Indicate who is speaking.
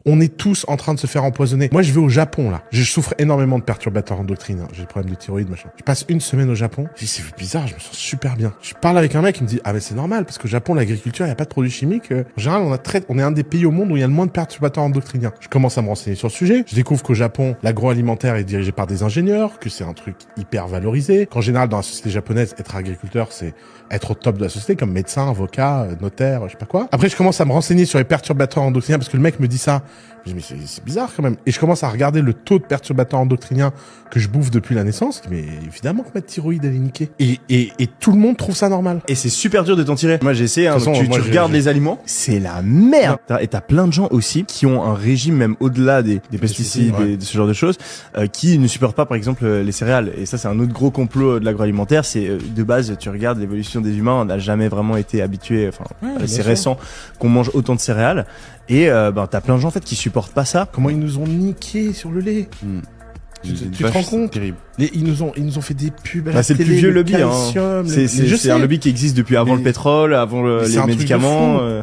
Speaker 1: On est tous en train de se faire empoisonner. Moi, je vais au Japon, là. Je souffre énormément de perturbateurs endocriniens. J'ai des problèmes de thyroïde, machin. Je passe une semaine au Japon. Je dis, c'est bizarre, je me sens super bien. Je parle avec un mec, il me dit, ah, mais c'est normal, parce qu'au Japon, l'agriculture, il y a pas de produits chimiques. En général, on est un des pays au monde où il y a le moins de perturbateurs endocriniens. Je commence à me renseigner sur le sujet. Je découvre qu'au Japon, l'agroalimentaire est dirigé par des ingénieurs, que c'est un truc hyper valorisé, qu'en général, dans la société japonaise, être agriculteur, c'est être au top de la société, comme médecin, avocat, notaire, je sais pas quoi. Après, je commence à me renseigner sur les perturbateurs endocriniens, parce que le mec me dit ça. Je dis, mais c'est bizarre quand même. Et je commence à regarder le taux de perturbateurs endocriniens que je bouffe depuis la naissance. Mais évidemment que ma thyroïde, elle est niquée. Et tout le monde trouve ça normal.
Speaker 2: Et c'est super dur de t'en tirer. Moi, j'ai essayé, hein,
Speaker 1: De toute
Speaker 2: donc
Speaker 1: façon,
Speaker 2: tu regardes les aliments, c'est la merde. Et t'as plein de gens aussi qui ont un régime, même au-delà des pesticides
Speaker 1: ouais.
Speaker 2: et de ce genre de choses, qui ne supportent pas, par exemple, les céréales. Et ça, c'est un autre gros complot de l'agroalimentaire. C'est, de base, tu regardes l'évolution des humains, on n'a jamais vraiment été habitué, c'est récent qu'on mange autant de céréales. Et t'as plein de gens en fait qui supportent pas ça.
Speaker 1: Comment ils nous ont niqué sur le lait. Tu te rends compte?
Speaker 3: Terrible.
Speaker 1: Ils nous ont fait des pubs à
Speaker 2: Bah,
Speaker 1: la
Speaker 2: c'est le
Speaker 1: télé,
Speaker 2: plus vieux
Speaker 1: le
Speaker 2: lobby,
Speaker 1: calcium,
Speaker 2: hein. C'est un lobby qui existe depuis avant le pétrole, avant les
Speaker 1: c'est un truc de
Speaker 2: médicaments.
Speaker 1: fou.